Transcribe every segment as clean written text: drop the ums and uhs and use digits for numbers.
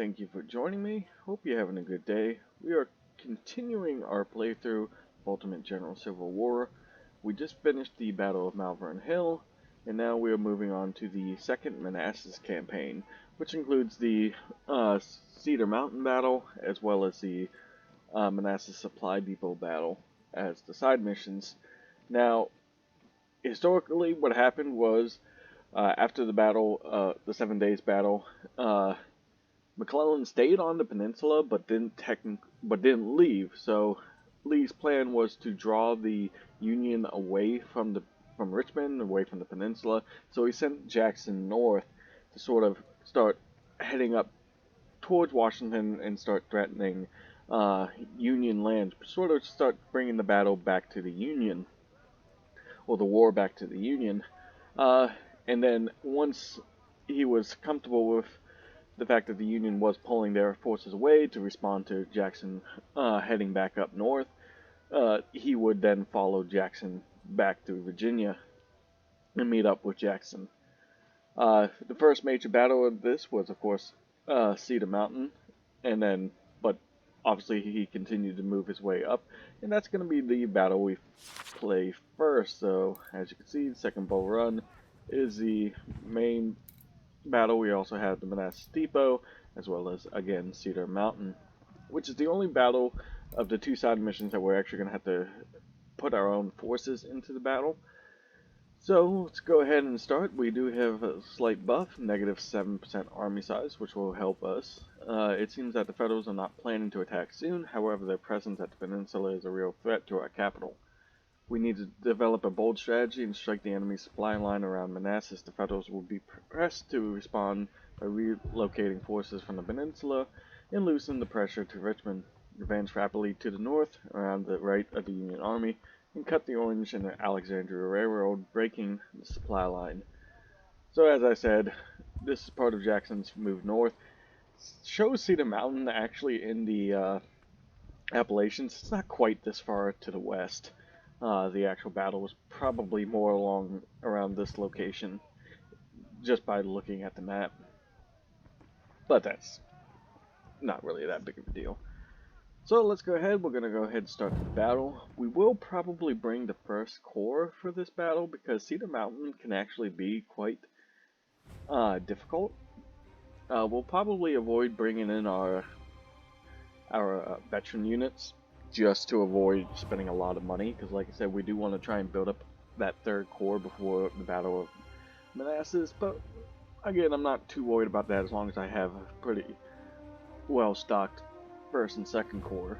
thank you for joining me. Hope you're having a good day. We are continuing our playthrough of Ultimate General Civil War. We just finished the Battle of Malvern Hill, and now we are moving on to the second Manassas campaign, which includes the Cedar Mountain battle, as well as the Manassas Supply Depot battle as the side missions. Now, historically, what happened was, after the battle, the 7 Days battle, McClellan stayed on the peninsula, but didn't leave. So Lee's plan was to draw the Union away from Richmond, away from the peninsula. So he sent Jackson north to sort of start heading up towards Washington and start threatening Union lands, sort of start bringing the battle back to the Union, or the war back to the Union. And then once he was comfortable with the fact that the Union was pulling their forces away to respond to Jackson heading back up north, he would then follow Jackson back to Virginia and meet up with Jackson. The first major battle of this was, of course, Cedar Mountain, but obviously he continued to move his way up, and that's going to be the battle we play first. So, as you can see, the Second Bull Run is the main battle. We also have the Manassas Depot, as well as, again, Cedar Mountain, which is the only battle of the two side missions that we're actually going to have to put our own forces into the battle. So let's go ahead and start. We do have a slight buff, -7% army size, which will help us. It seems that the Federals are not planning to attack soon. However, their presence at the peninsula is a real threat to our capital. We need to develop a bold strategy and strike the enemy's supply line around Manassas. The Federals will be pressed to respond by relocating forces from the peninsula and loosen the pressure to Richmond. Advance rapidly to the north around the right of the Union Army and cut the Orange and the Alexandria Railroad, breaking the supply line. So as I said, this is part of Jackson's move north. Shows Cedar Mountain actually in the Appalachians. It's not quite this far to the west. The actual battle was probably more along around this location, just by looking at the map. But that's not really that big of a deal. So let's go ahead. We're going to go ahead and start the battle. We will probably bring the first corps for this battle, because Cedar Mountain can actually be quite difficult. We'll probably avoid bringing in our veteran units, just to avoid spending a lot of money, because like I said, we do want to try and build up that third corps before the Battle of Manassas. But again, I'm not too worried about that as long as I have a pretty well stocked first and second corps.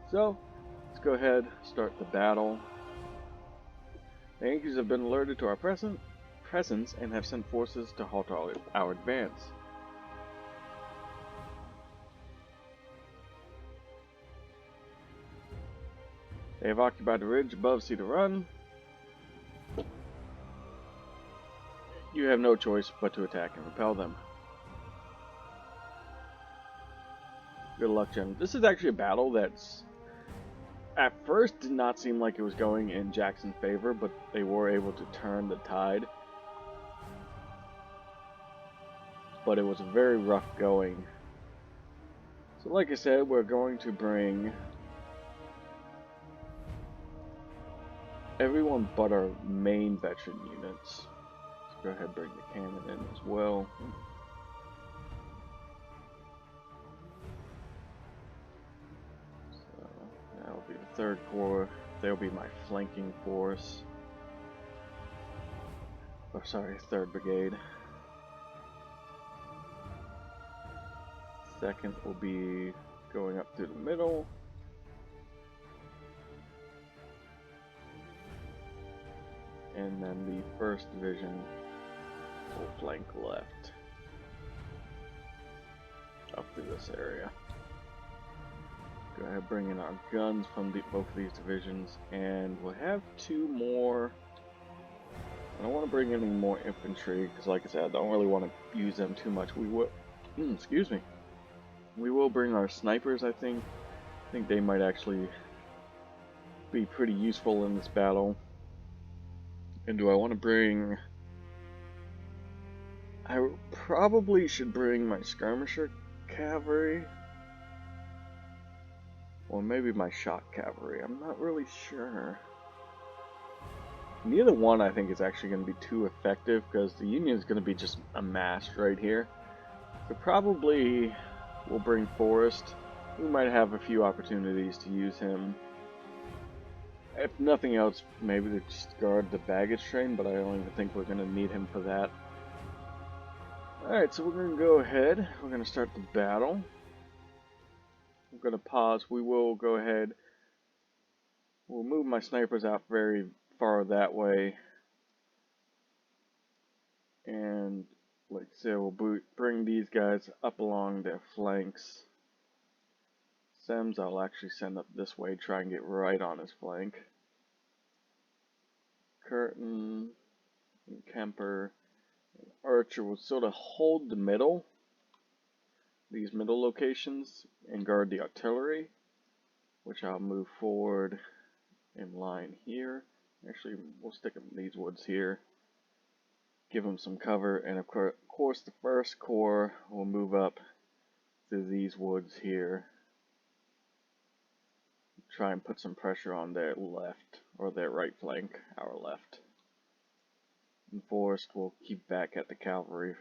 So let's go ahead, start the battle. The Yankees have been alerted to our presence and have sent forces to halt our advance. They have occupied the ridge above Cedar Run. You have no choice but to attack and repel them. Good luck, Jim. This is actually a battle that's, at first, did not seem like it was going in Jackson's favor, but they were able to turn the tide. But it was very rough going. So like I said, we're going to bring everyone but our main veteran units. Let's go ahead and bring the cannon in as well. So that'll be the third corps. They'll be my flanking force. Oh, sorry, 3rd Brigade. Second will be going up through the middle. And then the 1st Division will flank left up through this area. Go ahead, bring in our guns from both of these divisions, and we'll have 2 more. I don't want to bring in any more infantry, because like I said, I don't really want to use them too much. We will, excuse me. We will bring our snipers, I think. I think they might actually be pretty useful in this battle. And do I want to bring... I probably should bring my skirmisher cavalry. Or maybe my shock cavalry. I'm not really sure. Neither one I think is actually going to be too effective because the Union is going to be just amassed right here. So probably we'll bring Forrest. We might have a few opportunities to use him. If nothing else, maybe to just guard the baggage train, but I don't even think we're going to need him for that. Alright, so we're going to go ahead. We're going to start the battle. We're going to pause. We will go ahead. We'll move my snipers out very far that way. And, like I said, we'll bring these guys up along their flanks. Sems I'll actually send up this way, try and get right on his flank. Curtin and Kemper and Archer will sort of hold the middle, these middle locations, and guard the artillery, which I'll move forward in line here. Actually, we'll stick them in these woods here, give them some cover, and of course the first corps will move up to these woods here. Try and put some pressure on their left, or their right flank, our left. And Forrest will keep back at the cavalry,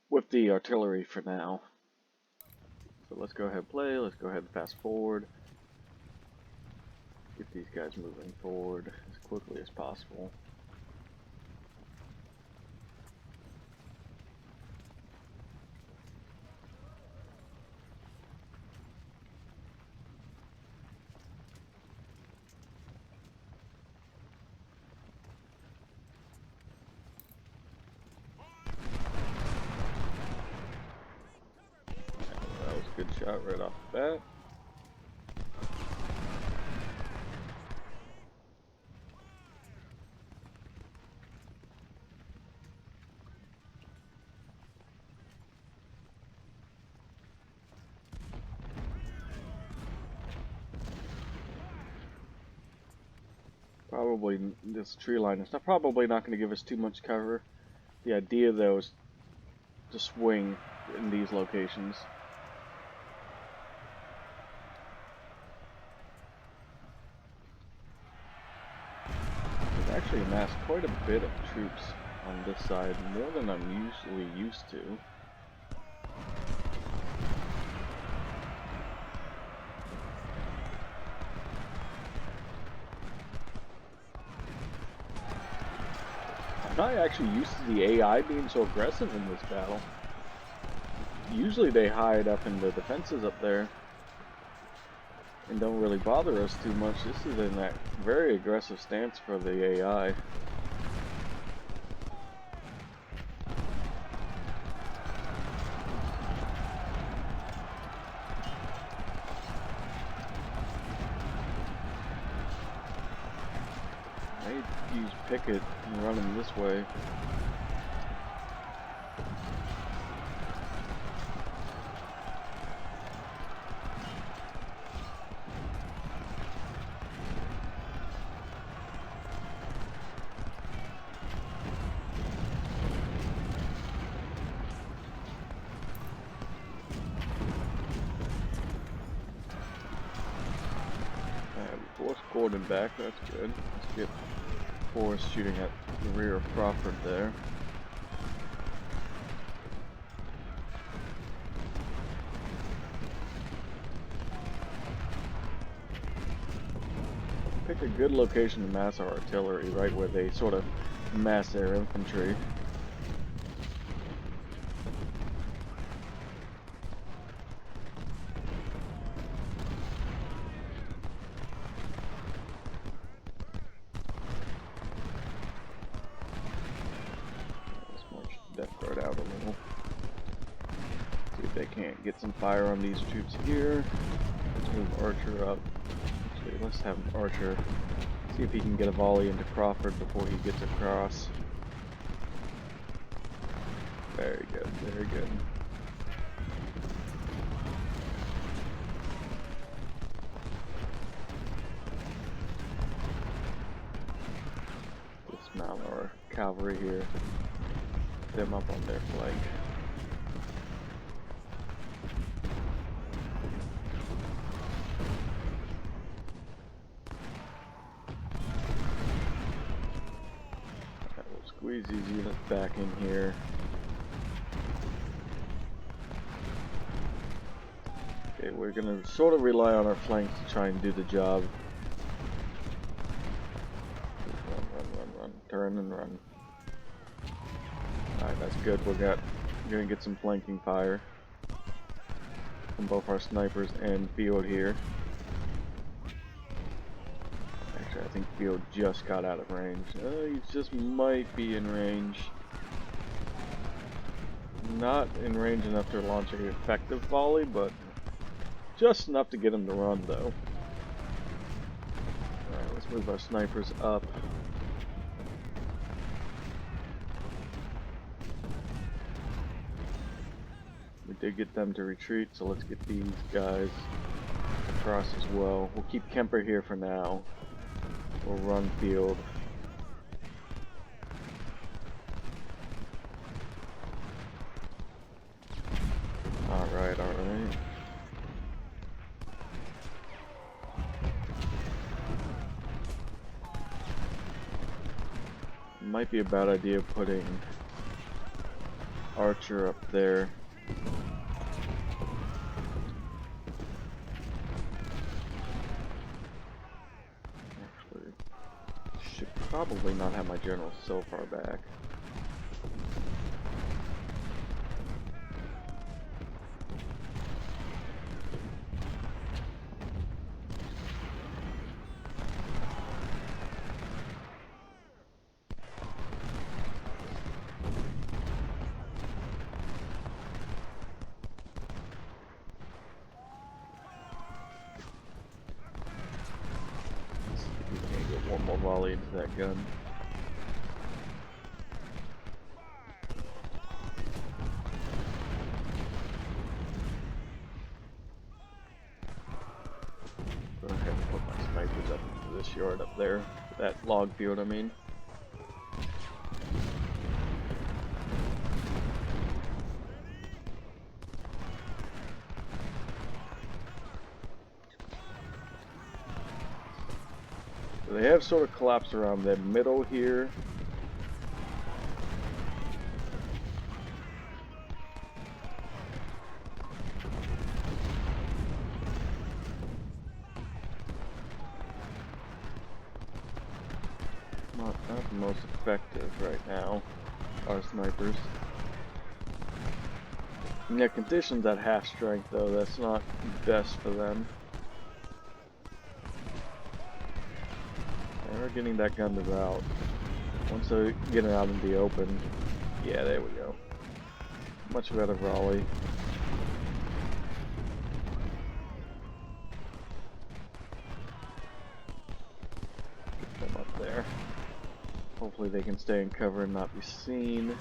with the artillery for now. So let's go ahead and play, let's go ahead and fast forward. Get these guys moving forward as quickly as possible. Good shot right off the bat. Probably this tree line is probably not going to give us too much cover. The idea though is to swing in these locations. Actually amassed quite a bit of troops on this side, more than I'm usually used to. I'm not actually used to the AI being so aggressive in this battle. Usually they hide up in the defenses up there and don't really bother us too much. This is in that very aggressive stance for the AI. They use Picket and run him this way. Forrest Gordon back, that's good. Let's get Forrest shooting at the rear of Crawford there. Pick a good location to mass our artillery, right where they sort of mass their infantry. Death Guard out a little. See if they can't get some fire on these troops here. Let's move Archer up. Actually, let's have Archer see if he can get a volley into Crawford before he gets across. Very good, very good. Dismount our cavalry here. Them up on their flank. Squeeze these units back in here. Okay, we're gonna sort of rely on our flanks to try and do the job. Run. Turn and run. Alright, that's good. We're gonna get some flanking fire from both our snipers and field here. Actually, I think field just got out of range. He just might be in range. Not in range enough to launch an effective volley, but just enough to get him to run, though. Alright, let's move our snipers up. We did get them to retreat, so let's get these guys across as well. We'll keep Kemper here for now. We'll run field. Alright. Might be a bad idea putting Archer up there. Actually, should probably not have my general so far back. One more volley into that gun. Go ahead and put my snipers up into this yard up there. That log field, I mean. They have sort of collapsed around the middle here. Not the most effective right now, our snipers. And their conditions at half strength though, that's not best for them. We're getting that gun to route. Once I get it out in the open, yeah, there we go. Much better volley. Get them up there. Hopefully they can stay in cover and not be seen.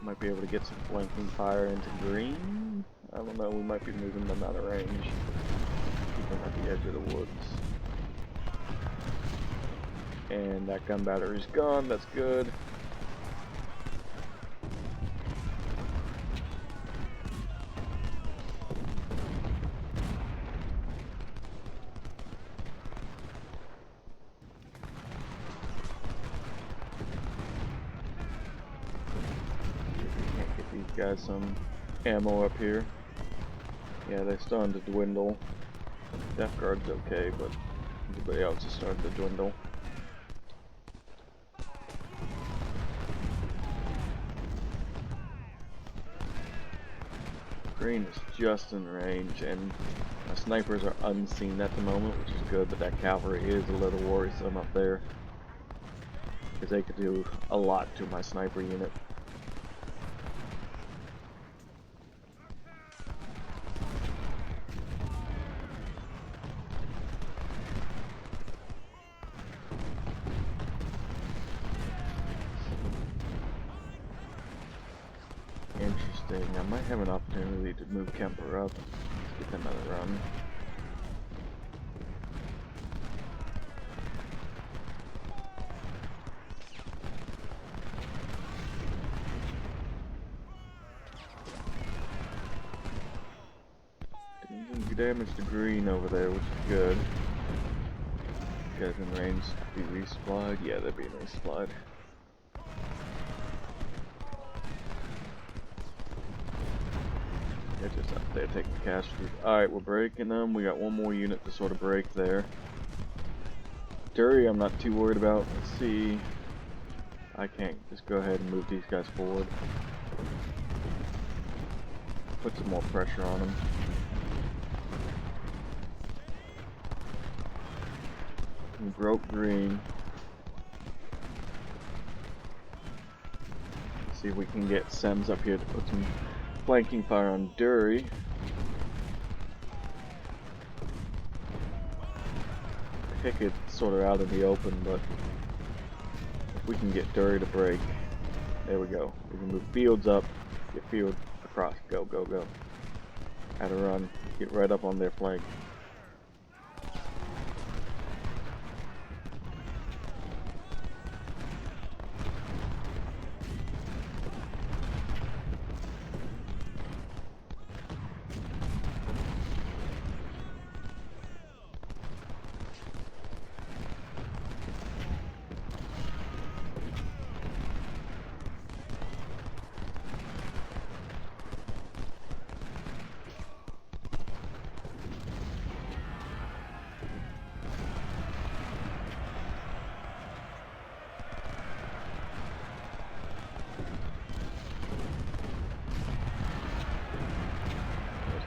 Might be able to get some flanking fire into green. I don't know, we might be moving them out of range. Keep them at the edge of the woods. And that gun battery's gone, that's good. Can't get these guys some ammo up here. Yeah, they're starting to dwindle. Death Guard's okay, but everybody else is starting to dwindle. Green is just in range, and my snipers are unseen at the moment, which is good, but that cavalry is a little worrisome up there, because they could do a lot to my sniper unit. Interesting. I might have an opportunity to move Kemper up. Let's get them on a run. Doing some damage to green over there, which is good. Guys in range to be resupplied. Yeah, they're being resupplied. They're just up there taking casualties. Alright, we're breaking them. We got one more unit to sort of break there. Dury, I'm not too worried about. Let's see. I can't just go ahead and move these guys forward. Put some more pressure on them. We broke green. Let's see if we can get Sems up here to put some flanking fire on Dury. Pickett sort of out in the open, but if we can get Dury to break, there we go. We can move Fields up, get Field across, go, go, go. Had to run, get right up on their flank.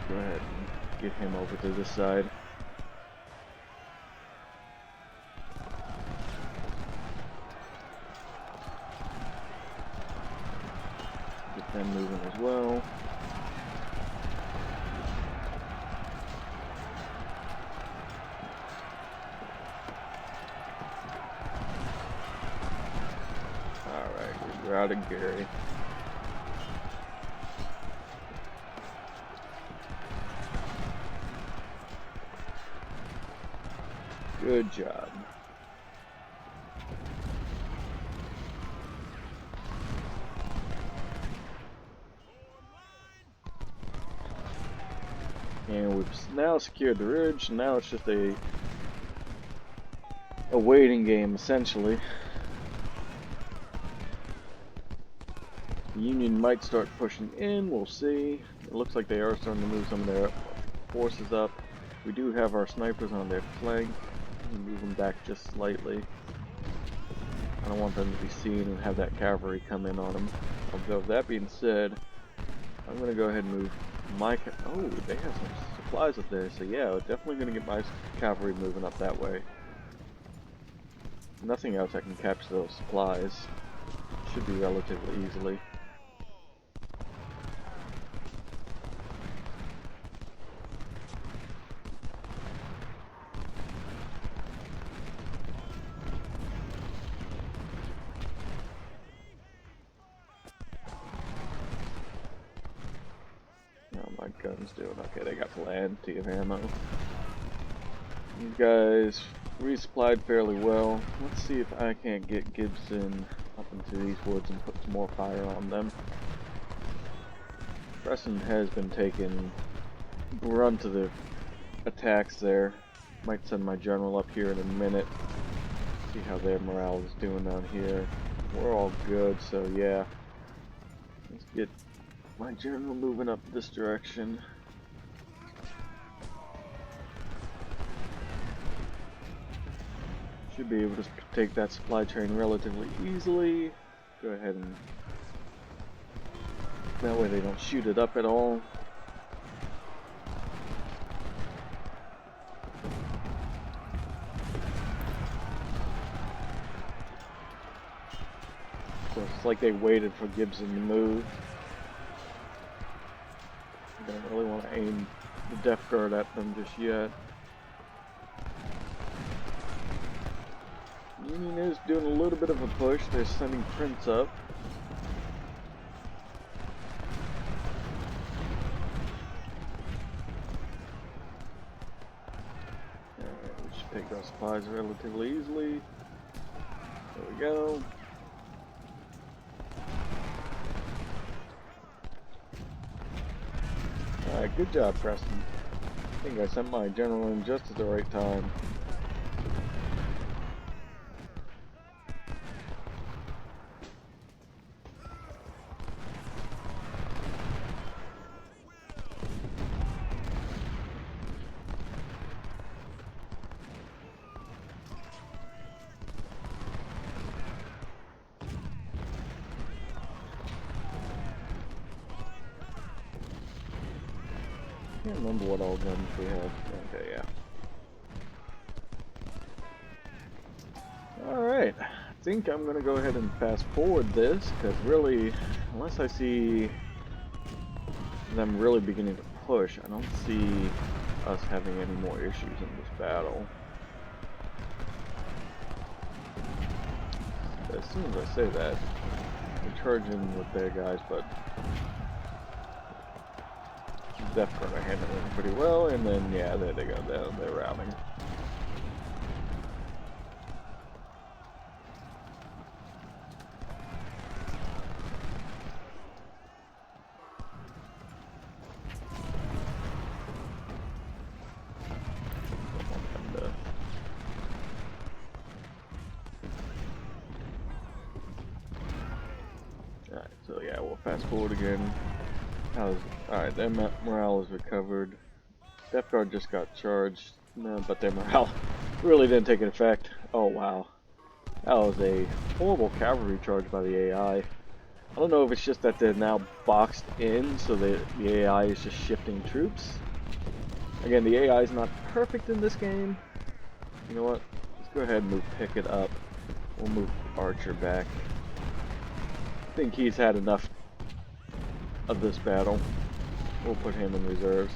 Go ahead and get him over to this side. Get them moving as well. Alright, we're out of Gary. Good job. And we've now secured the ridge. Now it's just a waiting game, essentially. The Union might start pushing in. We'll see. It looks like they are starting to move some of their forces up. We do have our snipers on their flank. Move them back just slightly. I don't want them to be seen and have that cavalry come in on them. Although that being said, I'm going to go ahead and move my oh, they have some supplies up there, so yeah, we're definitely going to get my cavalry moving up that way. Nothing else, I can capture those supplies. Should be relatively easily. My gun's doing okay. They got plenty of ammo. These guys resupplied fairly well. Let's see if I can't get Gibson up into these woods and put some more fire on them. Preston has been taking brunt of the attacks there. Might send my general up here in a minute. See how their morale is doing down here. We're all good, so yeah. Let's get my general moving up this direction. Should be able to take that supply train relatively easily. Go ahead and that way they don't shoot it up at all. So it's like they waited for Gibson to move. Don't really want to aim the Death Guard at them just yet. Union is doing a little bit of a push. They're sending Prince up. Alright, we should take those supplies relatively easily. There we go. Alright, good job, Preston. I think I sent my general in just at the right time. Can't remember what all guns we had. Okay, yeah. Alright, I think I'm going to go ahead and fast forward this, because really, unless I see them really beginning to push, I don't see us having any more issues in this battle. As soon as I say that, we're charging with their guys, but Death Guard are handling it pretty well, and then, yeah, there they go, they're routing. Alright, so yeah, we'll fast forward again. Alright, their morale is recovered. Death Guard just got charged, no, but their morale really didn't take an effect. Oh wow. That was a horrible cavalry charge by the AI. I don't know if it's just that they're now boxed in, so the AI is just shifting troops. Again, the AI is not perfect in this game. You know what? Let's go ahead and move Pickett up. We'll move Archer back. I think he's had enough of this battle. We'll put him in reserves.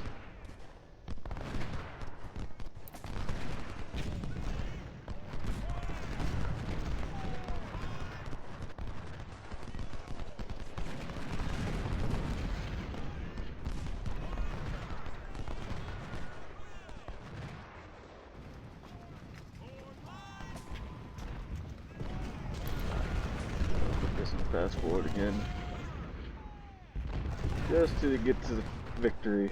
Fast forward again, just to get to the victory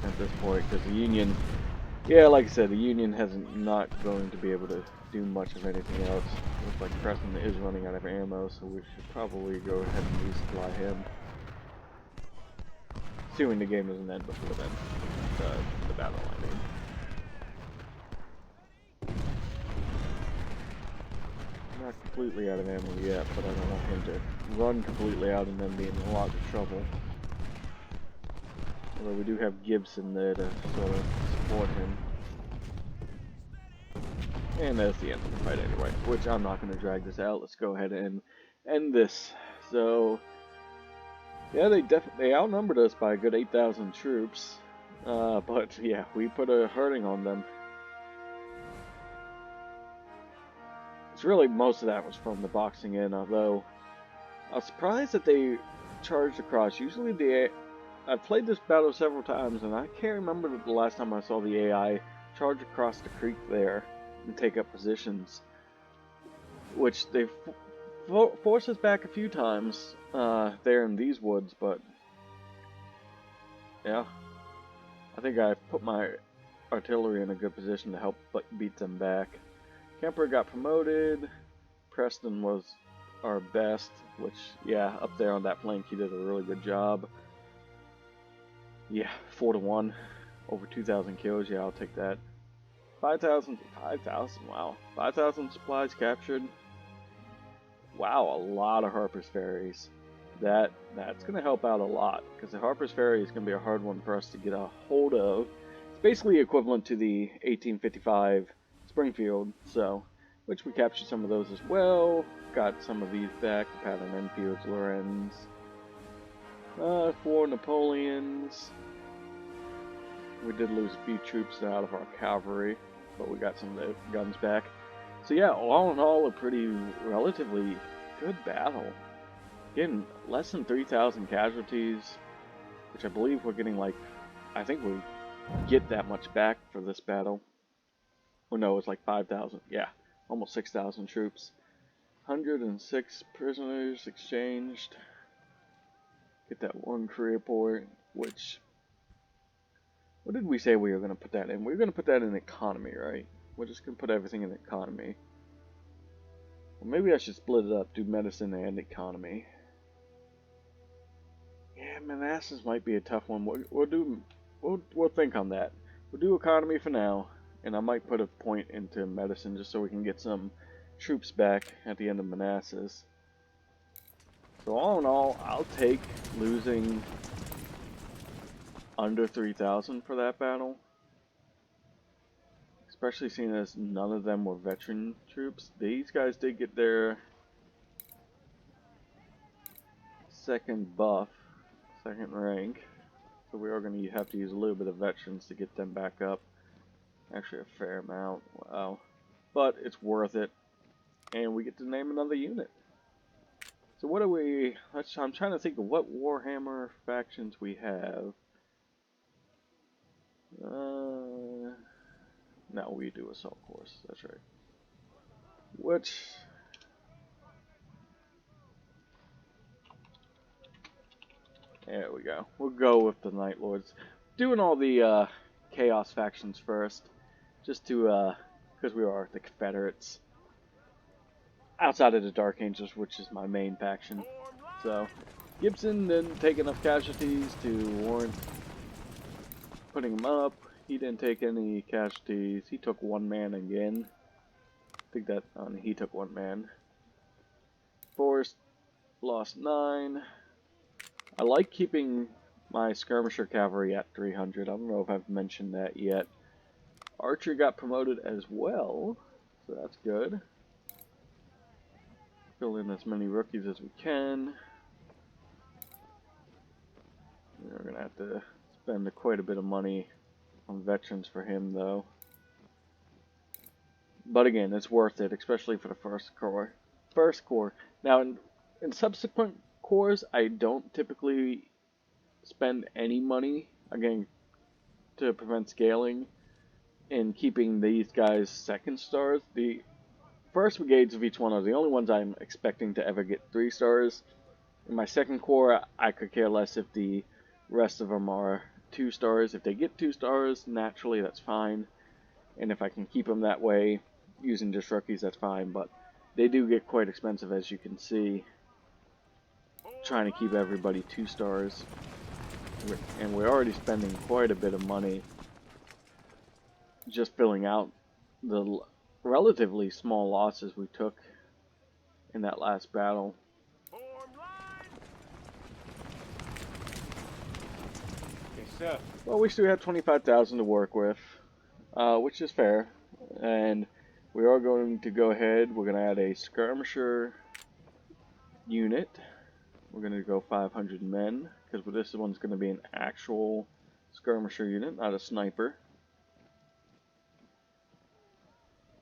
at this point, because the Union, yeah, like I said, the Union not going to be able to do much of anything else. Looks like Preston is running out of ammo, so we should probably go ahead and resupply him. Assuming the game doesn't end before then, the battle, I mean. Not completely out of ammo yet, but I don't want him to run completely out and then be in a lot of trouble. Although we do have Gibson there to sort of support him. And that's the end of the fight anyway, which I'm not going to drag this out. Let's go ahead and end this. So, yeah, they outnumbered us by a good 8,000 troops. But yeah, we put a hurting on them. Really, most of that was from the boxing in, although I was surprised that they charged across. Usually I've played this battle several times, and I can't remember the last time I saw the AI charge across the creek there and take up positions, which they forced us back a few times there in these woods, but yeah, I think I put my artillery in a good position to help beat them back. Kemper got promoted. Preston was our best, which, yeah, up there on that flank, he did a really good job. Yeah, 4-1, over 2,000 kills. Yeah, I'll take that. 5,000, wow. 5,000 supplies captured. Wow, a lot of Harper's Ferries. That's going to help out a lot, because the Harper's Ferry is going to be a hard one for us to get a hold of. It's basically equivalent to the 1855 Springfield, so, which we captured some of those as well. Got some of these back, the Pattern Enfields, Lorenz. 4 Napoleons. We did lose a few troops out of our cavalry, but we got some of the guns back. So yeah, all in all, a pretty relatively good battle. Again, less than 3,000 casualties, which I believe we're getting like, I think we get that much back for this battle. Oh no, it's like 5,000. Yeah, almost 6,000 troops. 106 prisoners exchanged. Get that one career point, which... What did we say we were going to put that in? We were going to put that in economy, right? We're just going to put everything in economy. Well, maybe I should split it up, do medicine and economy. Yeah, Manassas might be a tough one. We'll think on that. We'll do economy for now. And I might put a point into medicine just so we can get some troops back at the end of Manassas. So all in all, I'll take losing under 3,000 for that battle. Especially seeing as none of them were veteran troops. These guys did get their second buff, second rank. So we are going to have to use a little bit of veterans to get them back up. Actually a fair amount, wow. But it's worth it. And we get to name another unit. So what are we, I'm trying to think of what Warhammer factions we have. No, we do assault course, that's right. Which, there we go. We'll go with the Night Lords. Doing all the Chaos factions first. Just to, because we are the Confederates. Outside of the Dark Angels, which is my main faction. So, Gibson didn't take enough casualties to warrant putting him up. He didn't take any casualties. He took 1 man again. I think that, he took 1 man. Forrest lost 9. I like keeping my skirmisher cavalry at 300. I don't know if I've mentioned that yet. Archer got promoted as well, so that's good. Fill in as many rookies as we can. We're going to have to spend quite a bit of money on veterans for him, though. But again, it's worth it, especially for the first corps. Now, in subsequent corps, I don't typically spend any money, again, to prevent scaling, in keeping these guys second stars. The first brigades of each one are the only ones I'm expecting to ever get 3 stars. In my second corps, I could care less if the rest of them are 2 stars. If they get 2 stars, naturally, that's fine. And if I can keep them that way, using just rookies, that's fine. But they do get quite expensive, as you can see. Trying to keep everybody 2 stars. And we're already spending quite a bit of money just filling out the relatively small losses we took in that last battle. Yes, sir. Well, we still have 25,000 to work with, which is fair. And we are going to go ahead. We're going to add a skirmisher unit. We're going to go 500 men, because this one's going to be an actual skirmisher unit, not a sniper.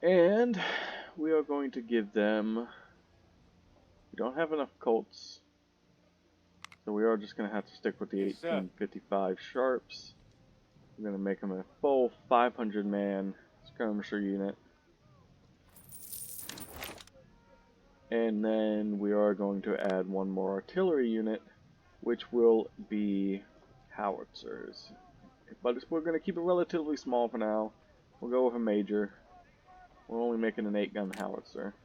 And we are going to give them, we don't have enough Colts, so we are just going to have to stick with the 1855 Sharps. We're going to make them a full 500 man skirmisher unit. And then we are going to add 1 more artillery unit, which will be howitzers. But we're going to keep it relatively small for now. We'll go with a major. We're only making an 8-gun howitzer.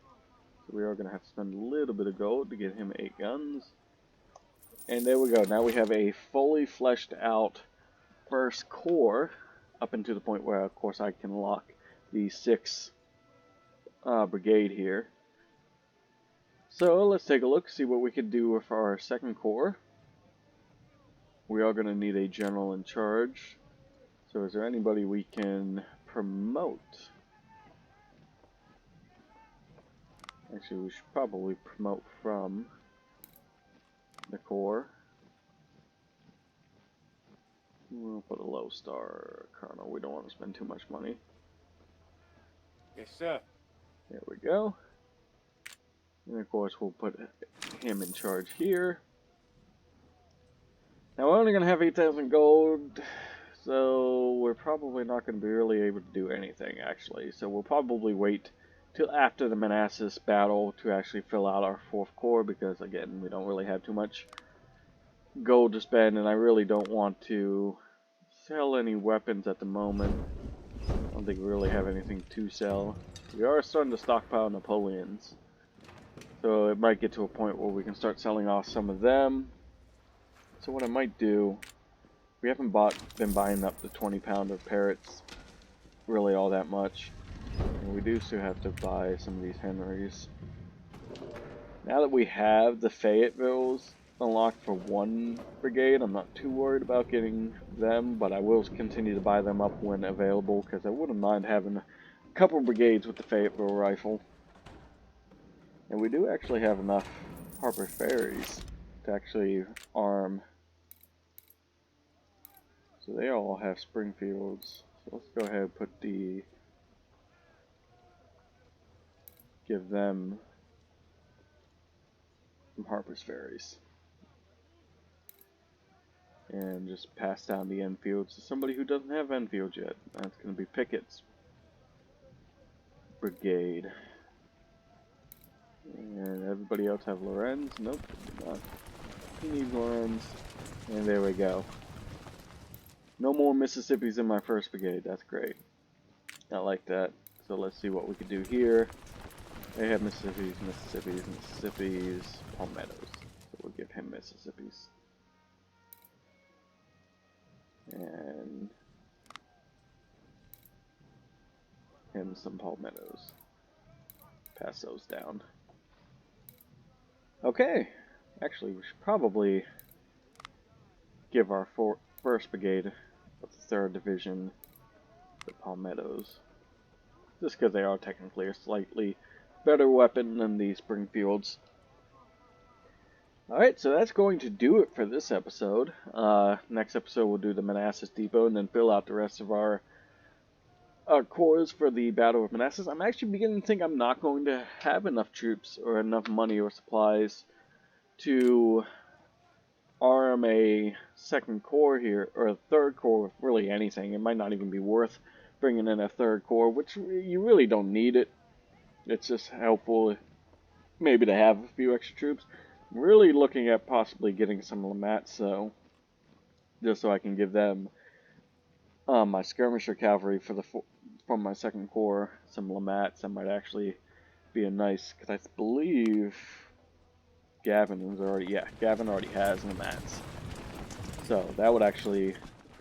So we are going to have to spend a little bit of gold to get him 8 guns. And there we go. Now we have a fully fleshed out first corps, up into the point where, of course, I can lock the 6th brigade here. So let's take a look, see what we can do with our second corps. We are going to need a general in charge. So is there anybody we can promote? Actually, we should probably promote from the corps. We'll put a low star colonel. We don't want to spend too much money. Yes, sir. There we go. And of course, we'll put him in charge here. Now, we're only going to have 8,000 gold, so we're probably not going to be really able to do anything, actually. So we'll probably wait till after the Manassas battle to actually fill out our 4th corps, because again, we don't really have too much gold to spend, and I really don't want to sell any weapons at the moment. I don't think we really have anything to sell. We are starting to stockpile Napoleons, so it might get to a point where we can start selling off some of them. So what I might do, we haven't been buying up the 20-pounder parrots really all that much. And we do still have to buy some of these Henrys. Now that we have the Fayettevilles, unlocked for one brigade. I'm not too worried about getting them, but I will continue to buy them up when available, because I wouldn't mind having a couple brigades with the Fayetteville rifle. And we do actually have enough Harper Ferries to actually arm. So they all have Springfields. So let's go ahead and give them some Harper's Ferries. And just pass down the Enfields to somebody who doesn't have Enfields yet. That's going to be Pickett's brigade. And everybody else have Lorenz? Nope, they do not. He needs Lorenz. And there we go. No more Mississippis in my first brigade. That's great. I like that. So let's see what we can do here. They have Mississippis, Mississippis, Mississippis, Palmettos. So we'll give him Mississippis. And him some Palmettos. Pass those down. Okay. Actually, we should probably give our first brigade of the 3rd Division the Palmettos. Just because they are technically a slightly better weapon than the Springfields. Alright, so that's going to do it for this episode. Next episode we'll do the Manassas Depot and then fill out the rest of our corps for the Battle of Manassas. I'm actually beginning to think I'm not going to have enough troops or enough money or supplies to arm a 2nd Corps here, or a 3rd Corps with really anything. It might not even be worth bringing in a 3rd Corps, which you really don't need it. It's just helpful maybe to have a few extra troops. I'm really looking at possibly getting some Lamats, so just so I can give them my skirmisher cavalry from my 2nd Corps some Lamats. That might actually be a nice, because I believe Gavin already has Lamats. So that would actually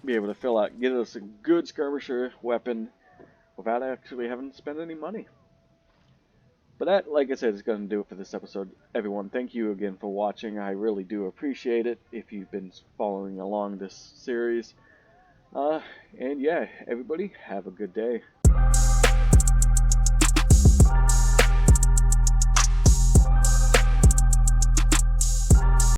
be able to get us a good skirmisher weapon without actually having to spend any money. But that, like I said, is going to do it for this episode. Everyone, thank you again for watching. I really do appreciate it if you've been following along this series. And yeah, everybody, have a good day.